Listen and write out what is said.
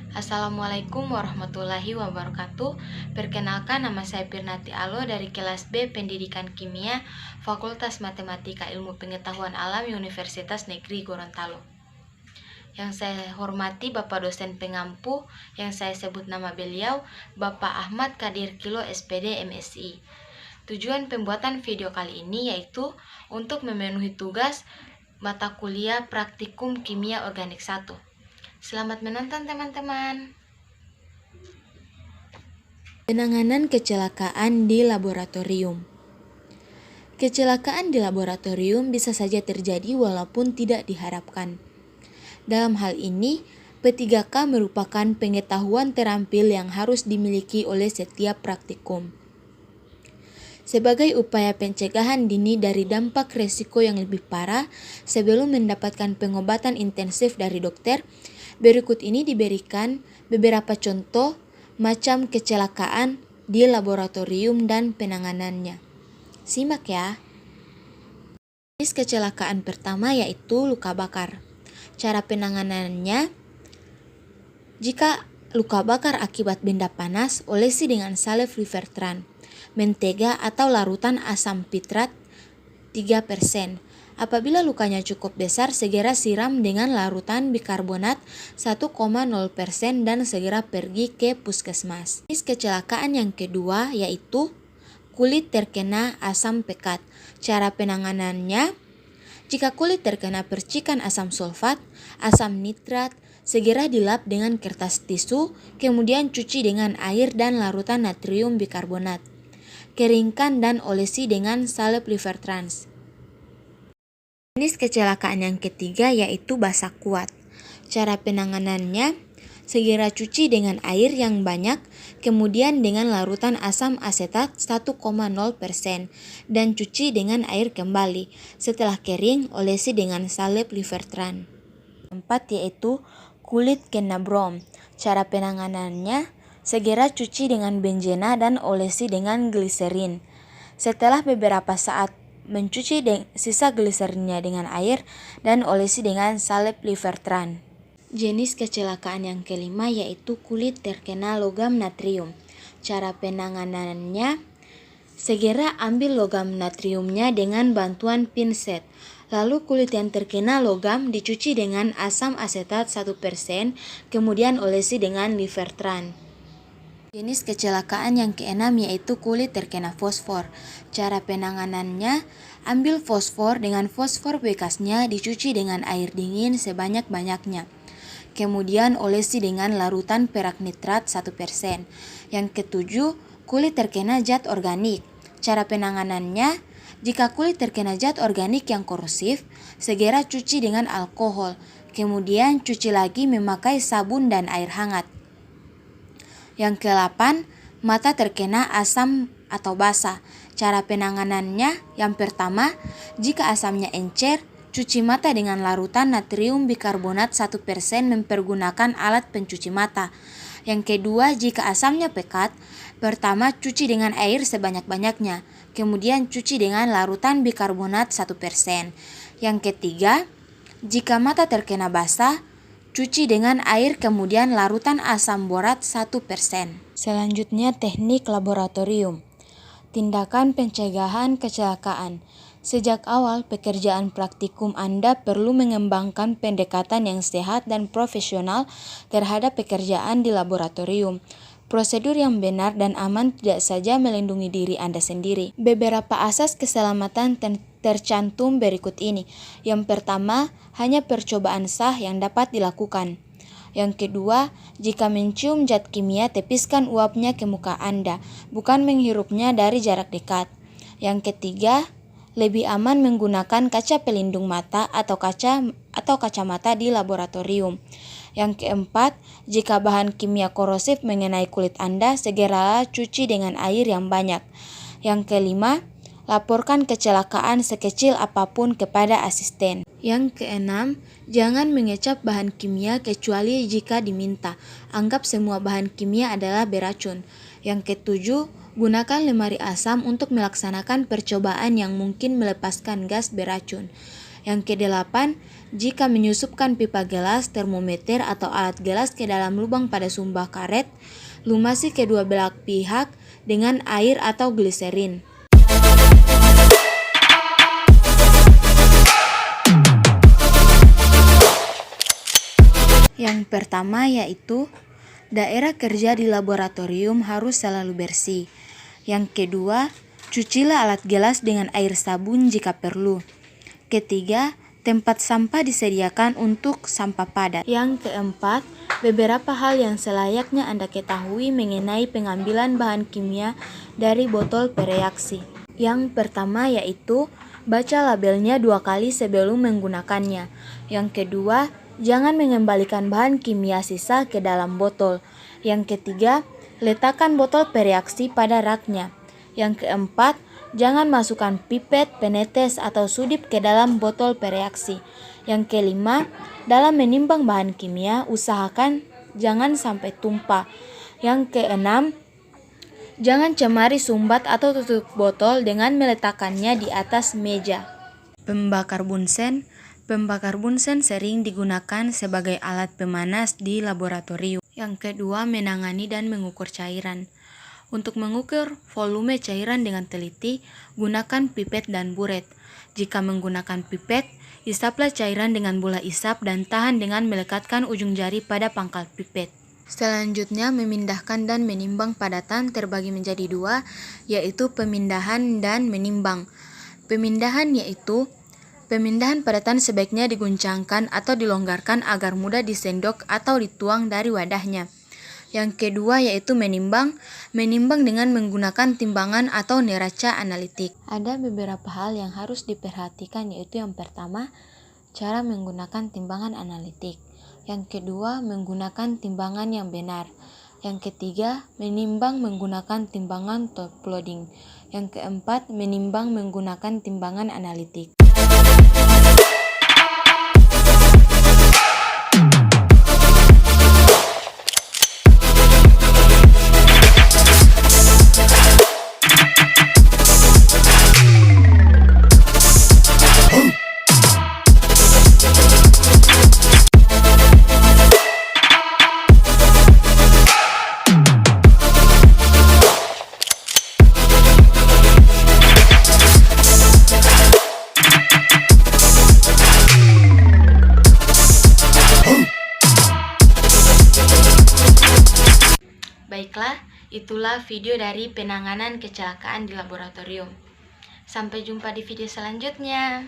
Assalamualaikum warahmatullahi wabarakatuh. Perkenalkan, nama saya Pirnati Alo dari kelas B Pendidikan Kimia Fakultas Matematika Ilmu Pengetahuan Alam Universitas Negeri Gorontalo. Yang saya hormati Bapak dosen pengampu, yang saya sebut nama beliau Bapak Ahmad Kadir Kilo SPD MSI. Tujuan pembuatan video kali ini yaitu untuk memenuhi tugas mata kuliah praktikum kimia organik 1. Selamat menonton teman-teman. Penanganan kecelakaan di laboratorium. Kecelakaan di laboratorium bisa saja terjadi walaupun tidak diharapkan. Dalam hal ini, P3K merupakan pengetahuan terampil yang harus dimiliki oleh setiap praktikum. Sebagai upaya pencegahan dini dari dampak resiko yang lebih parah sebelum mendapatkan pengobatan intensif dari dokter, berikut ini diberikan beberapa contoh macam kecelakaan di laboratorium dan penanganannya. Simak ya. Jenis kecelakaan pertama yaitu luka bakar. Cara penanganannya, jika luka bakar akibat benda panas, olesi dengan salep Rivertran, mentega atau larutan asam pitrat 3%. Apabila lukanya cukup besar, segera siram dengan larutan bikarbonat 1,0% dan segera pergi ke puskesmas. Jenis kecelakaan yang kedua yaitu kulit terkena asam pekat. Cara penanganannya, jika kulit terkena percikan asam sulfat, asam nitrat, segera dilap dengan kertas tisu, kemudian cuci dengan air dan larutan natrium bikarbonat. Keringkan dan olesi dengan salep Rivertrans. Jenis kecelakaan yang ketiga yaitu basah kuat. Cara penanganannya, segera cuci dengan air yang banyak, kemudian dengan larutan asam asetat 1,0% dan cuci dengan air kembali. Setelah kering, olesi dengan salep Rivertran. Keempat yaitu kulit kena brom. Cara penanganannya, segera cuci dengan benzena dan olesi dengan gliserin. Setelah beberapa saat mencuci sisa gliserinnya dengan air dan olesi dengan salep Rivertran. Jenis kecelakaan yang kelima yaitu kulit terkena logam natrium. Cara penanganannya, segera ambil logam natriumnya dengan bantuan pinset. Lalu kulit yang terkena logam dicuci dengan asam asetat 1%, kemudian olesi dengan Rivertran. Jenis kecelakaan yang keenam yaitu kulit terkena fosfor. Cara penanganannya, ambil fosfor dengan fosfor bekasnya dicuci dengan air dingin sebanyak-banyaknya. Kemudian olesi dengan larutan perak nitrat 1%. Yang ketujuh, kulit terkena zat organik. Cara penanganannya, jika kulit terkena zat organik yang korosif, segera cuci dengan alkohol. Kemudian cuci lagi memakai sabun dan air hangat. Yang ke-8, mata terkena asam atau basah. Cara penanganannya, yang pertama, jika asamnya encer, cuci mata dengan larutan natrium bikarbonat 1% mempergunakan alat pencuci mata. Yang kedua, jika asamnya pekat, pertama cuci dengan air sebanyak-banyaknya, kemudian cuci dengan larutan bikarbonat 1%. Yang ketiga, jika mata terkena basah, cuci dengan air kemudian larutan asam borat 1%. Selanjutnya teknik laboratorium. Tindakan pencegahan kecelakaan. Sejak awal pekerjaan praktikum Anda perlu mengembangkan pendekatan yang sehat dan profesional terhadap pekerjaan di laboratorium. Prosedur yang benar dan aman tidak saja melindungi diri Anda sendiri. Beberapa asas keselamatan tercantum berikut ini. Yang pertama, hanya percobaan sah yang dapat dilakukan. Yang kedua, jika mencium zat kimia, tepiskan uapnya ke muka Anda, bukan menghirupnya dari jarak dekat. Yang ketiga, lebih aman menggunakan kaca pelindung mata atau kacamata di laboratorium. Yang keempat, jika bahan kimia korosif mengenai kulit Anda, segeralah cuci dengan air yang banyak. Yang kelima, laporkan kecelakaan sekecil apapun kepada asisten. Yang keenam, jangan mengecap bahan kimia kecuali jika diminta. Anggap semua bahan kimia adalah beracun. Yang ketujuh, gunakan lemari asam untuk melaksanakan percobaan yang mungkin melepaskan gas beracun. Yang kedelapan, Jika menyusupkan pipa gelas, termometer atau alat gelas ke dalam lubang pada sumba karet, lumasi kedua belah pihak dengan air atau gliserin. Yang pertama yaitu daerah kerja di laboratorium harus selalu bersih. Yang kedua, cucilah alat gelas dengan air sabun jika perlu. Ketiga, tempat sampah disediakan untuk sampah padat. Yang keempat, beberapa hal yang selayaknya Anda ketahui mengenai pengambilan bahan kimia dari botol pereaksi. Yang pertama yaitu baca labelnya 2 kali sebelum menggunakannya. Yang kedua, jangan mengembalikan bahan kimia sisa ke dalam botol. Yang ketiga, letakkan botol pereaksi pada raknya. Yang keempat, jangan masukkan pipet, penetes, atau sudip ke dalam botol pereaksi. Yang kelima, dalam menimbang bahan kimia, usahakan jangan sampai tumpah. Yang keenam, jangan cemari sumbat atau tutup botol dengan meletakkannya di atas meja. Pembakar bunsen. Pembakar bunsen sering digunakan sebagai alat pemanas di laboratorium. Yang kedua, menangani dan mengukur cairan. Untuk mengukur volume cairan dengan teliti, gunakan pipet dan buret. Jika menggunakan pipet, isaplah cairan dengan bola isap dan tahan dengan melekatkan ujung jari pada pangkal pipet. Selanjutnya, memindahkan dan menimbang padatan terbagi menjadi 2, yaitu pemindahan dan menimbang. Pemindahan padatan sebaiknya diguncangkan atau dilonggarkan agar mudah disendok atau dituang dari wadahnya. Yang kedua yaitu menimbang dengan menggunakan timbangan atau neraca analitik. Ada beberapa hal yang harus diperhatikan, yaitu yang pertama, cara menggunakan timbangan analitik. Yang kedua, menggunakan timbangan yang benar. Yang ketiga, menimbang menggunakan timbangan top loading. Yang keempat, menimbang menggunakan timbangan analitik. Baiklah, itulah video dari penanganan kecelakaan di laboratorium. Sampai jumpa di video selanjutnya.